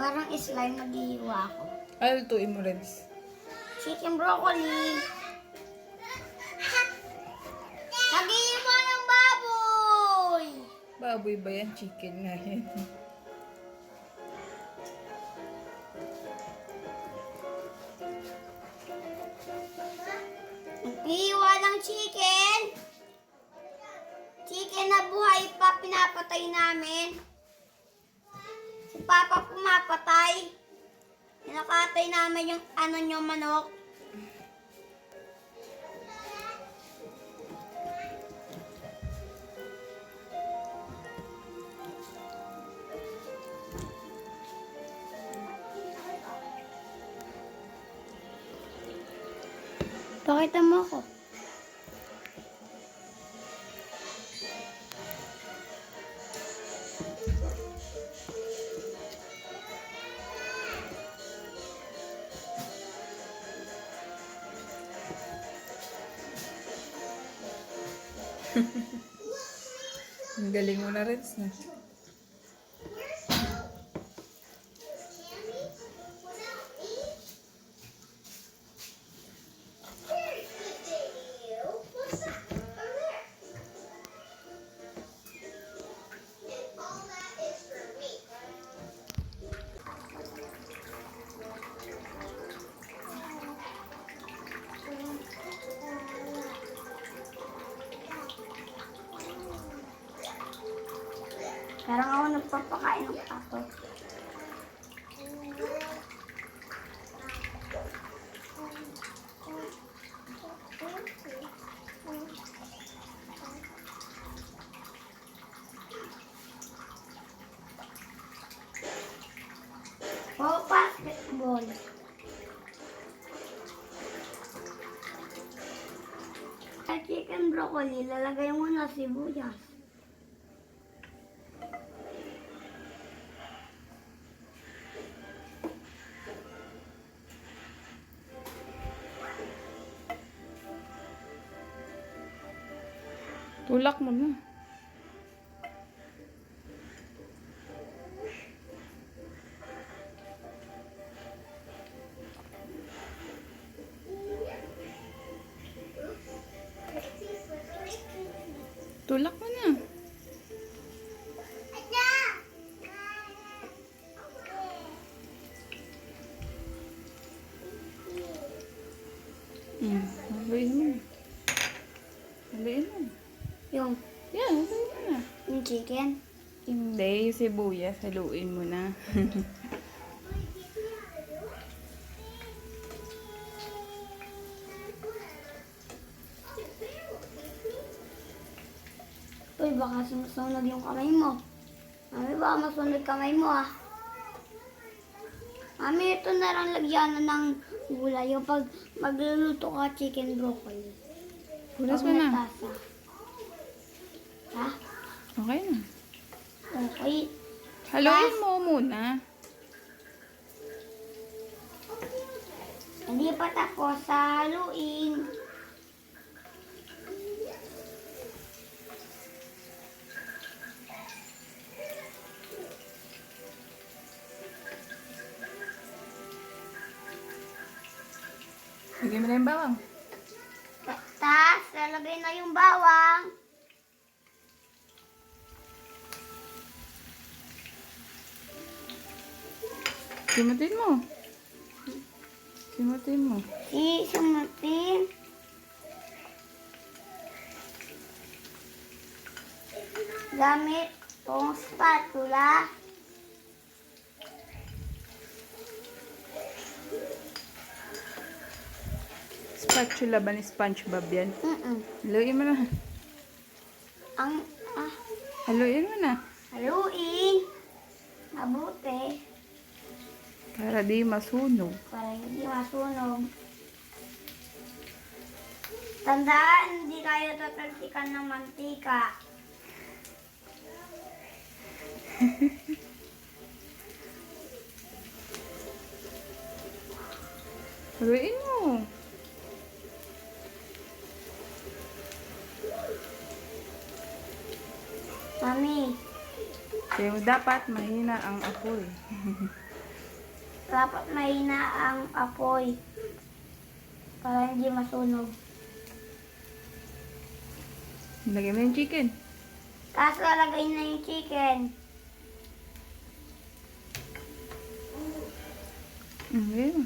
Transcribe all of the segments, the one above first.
Parang slime, maghihiwa ako. Ay, lutuin mo, Reds. Chicken broccoli. Naghihiwa ng baboy! Baboy ba yan? Chicken nga yan. Naghihiwa ng chicken. Chicken na buhay pa, pinapatay namin. Si Papa pumapatay. Pinakatay namin yung yung manok. Pakita mo ako. Ang galing mo na, Reds, na. Parang ako nagpapakain ng pato. Oh, basketball. At chicken broccoli, lalagay mo na sibuyas. Tulak mo na. Tulak mo na. Haluin mo. Haluin mo. Yung Yan, haluin mo na. yung chicken. Hindi, yung sibuyas, haluin mo na. Uy, baka sumusunod yung kamay mo. Mami, baka masunod kamay mo ah. Mami, ito na lang lagyan ng gulay. Yung pag magluluto ka chicken broccoli. Punas mo Huwag na. tasa. Ha? Okay na. Okay. Haluin mo muna. Hindi pa tapos sa haluin. Lagyan mo na yung bawang. Tapos, lalagay na yung bawang. Simutin mo. Simutin mo. Sumutin. Gamit tong spatula. Spatula ba ni SpongeBob yan? Mm-mm. Haluin mo na. Ang, Haluin mo na. haluin. Mabuti. Para di masunog. Para hindi masunog. Tandaan, hindi tayo tatalsikan ng mantika. Haluin mo. Mami, Kaya dapat mahina ang apoy. Dapat mahina ang apoy para hindi masunog. Lagyan mo yung chicken. Tapos lalagay na yung chicken. Okay.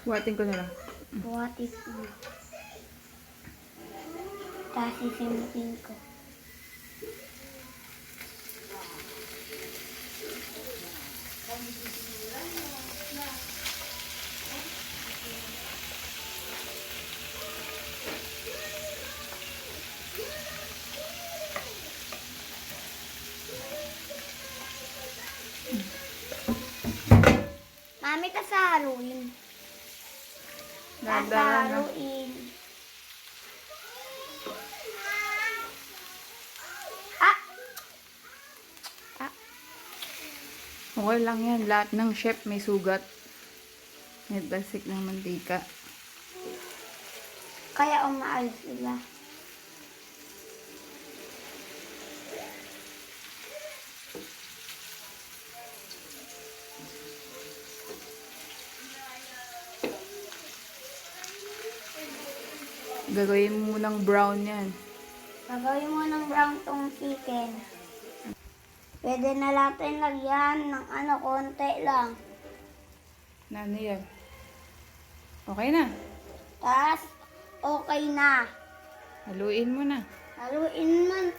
Buhatin ko na lang. Buhatin mo. Tapos sisimutin ko. Mami, tas haluin. Dahan-dahan na. Haluin. Ah! Okay lang yan. Lahat ng chef may sugat. May basic ng mantika. Kaya umaalis sila. Gagawin mo munang brown yan. Gagawin mo ng brown tong chicken. Pwede na natin lagyan ng konti lang. Na ano yan? Okay na. Tapos, okay na. Haluin mo na. Haluin na.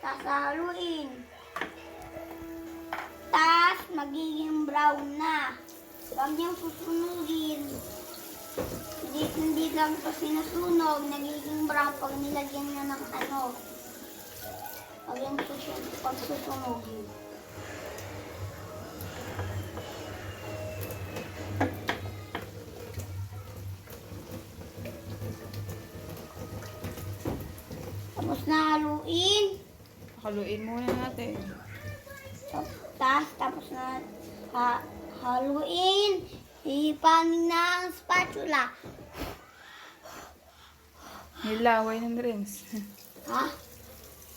Tapos haluin. Tapos, magiging brown na. Huwag niyong susunugin. Hindi lang ito sinusunog. Nagiging brown pag nilagyan niya ng Huwag yung pagsusunugin. Tapos na haluin. Haluin muna natin. Tapos na haluin. Ipanin ng spatula. Nilaway ng rinse. Ha?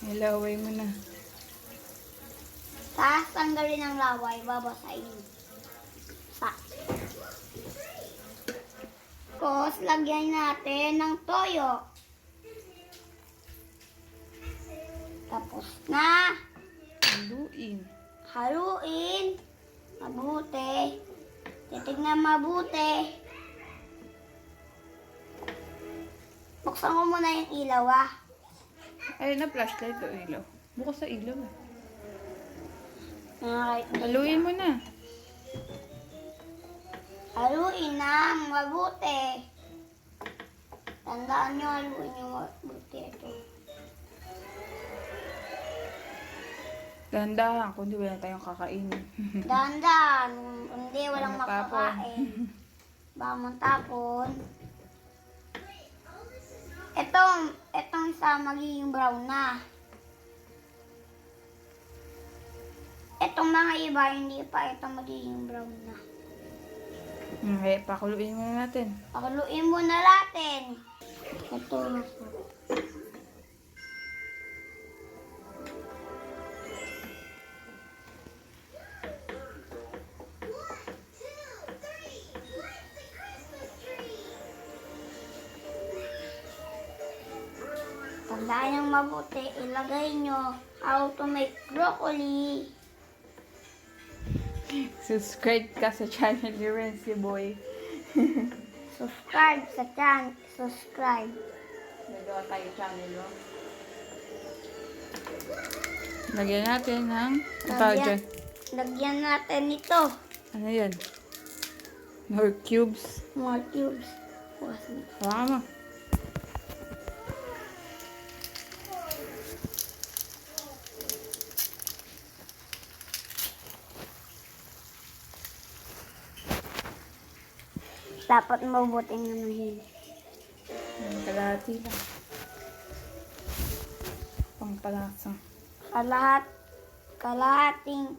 Nilaway mo na. Tapos tanggalin ang laway. Babasahin. Tapos lagyan natin ng toyo. Tapos na. Haluin. Haluin. Mabuti. Titignan mabuti. Buksan ko muna yung ilaw, Ay, na flashlight o ilaw. Bukas sa ilaw. Alright. Haluin mo na. Haluin na mabuti. Tandaan nyo, haluin nyo mabuti ito. Dahan-dahan, kundi wala tayong kakainin. Dahan-dahan. Hindi, walang Matapon. makakain. Baka matapon. Itong isa magiging brown na. Itong mga iba, hindi pa ito magiging brown na. Okay, pakuluin muna natin. Pakuluin muna natin. Ito na po. Tandaan yung mabuti, ilagay nyo how to make broccoli. Subscribe ka sa channel ni Renzi Boy. Subscribe sa channel. Subscribe. Nagawa tayo channel, no? Lagyan natin ng... Ang tawag dyan? Lagyan natin ito. Ano yan? More cubes. More cubes. Hawakan mo. Dapat mabuting naman. Kalahati lang. Pangpalasa. Kalahating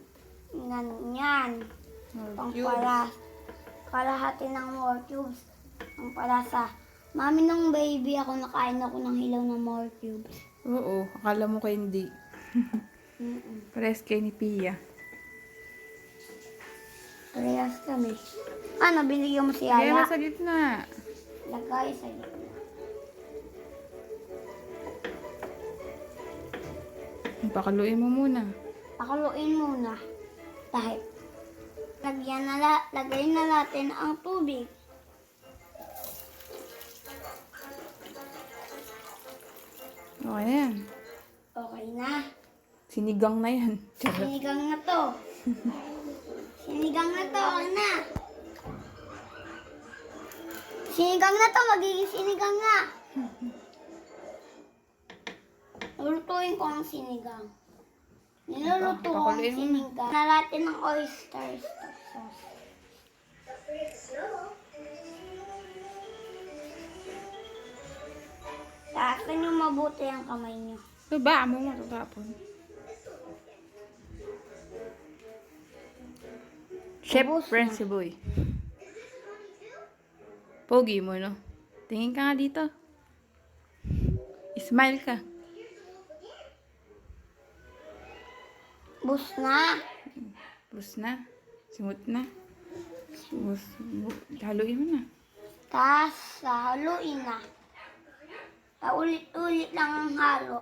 yan. More cubes. Kalahati ng more cubes. Ang palasa. Mami, nung baby ako, nakain ako ng hilaw ng more cubes. Oo, akala mo ko hindi. Pares kay ni Pia. Parehas kami. Ano, binigyan mo si Ayan na Yaya? sa gitna. Lagay sa gitna. Pakaluin mo muna. Pakuluin muna. Dahil, lagay na natin ang tubig. Okay na yan. Okay na. Sinigang na yan. Charot. Sinigang na to. Sinigang na to. Okay na. Sinigang na to. Magiging sinigang na. Lulutuin ko ang sinigang. Niluluto ko ang Pakuloyin mo na. sinigang. Nalatin ng oyster sauce. Taasan niyo mabuti ang kamay niyo. Baba mo matatapon. Chef Ubus na. Prince Boy. Pogi mo, no? Tingin ka nga dito. Smile ka. Bus na. Bus na. Simut na. Haluin mo na. Tapos, haluin na. Paulit-ulit lang ang halo.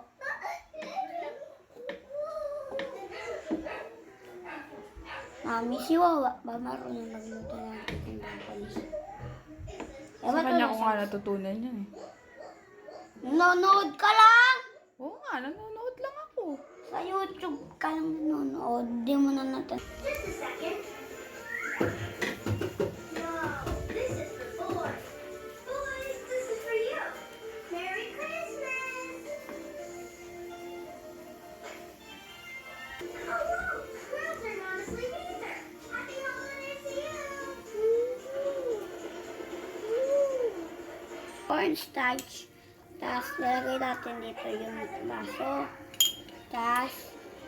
Mami, si Wawa ba marunong magluto ng chicken broccoli? Sa kanya ko nga natutunan yan eh. Nanonood ka lang! Oo nga, nanonood lang ako. Sa YouTube ka lang nanonood. Di mo na natin. Cornstarch. Tapos, lalagay natin dito yung baso. Tapos,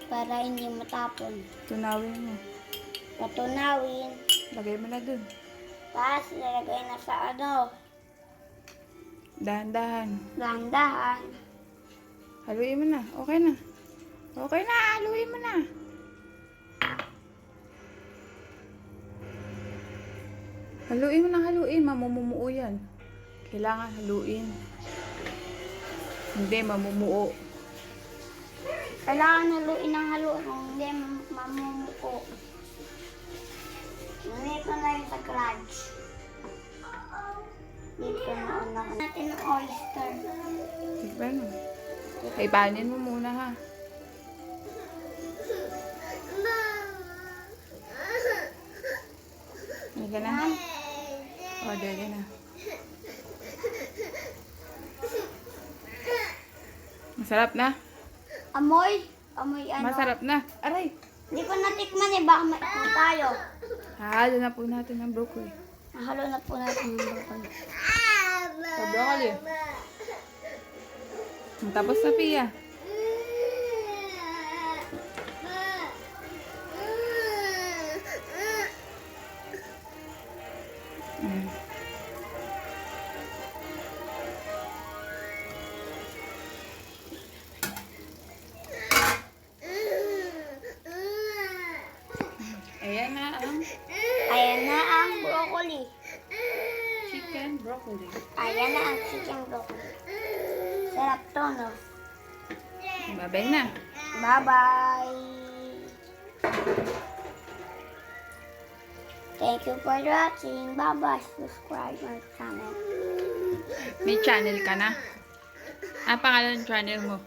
para hindi matapon. Tunawin mo. Patunawin. Lagay mo na dun. Tapos, lalagay na sa Dahan-dahan. dahan-dahan. Haluin mo na. Okay na. Okay na, haluin mo na. Haluin mo na, haluin. Mamumuo yan. Kailangan haluin. Hindi, mamumuo. Kailangan haluin ng haluin kung hindi mamumuko. Nandito na yung sa crunch. Dito na una ko natin ng oyster. Diba no? Ay, panin mo muna ha. Hindi ka na? O, dali na. Masarap na? Amoy? Amoy ano? Masarap na. Aray! Hindi ko natikman eh. Baka matikman tayo. Halo na po natin ng broccoli. Nahalo na po natin yung broccoli. Sa broccoli. Tapos na, Pia. Mm. Ayan na ang Ayan na ang broccoli. chicken broccoli. Ayan na ang chicken broccoli. Sarap to, no? Babay na. Bye-bye! Thank you for watching. Bye-bye. Subscribe my channel. May channel ka na? Ang pangalan ng channel mo?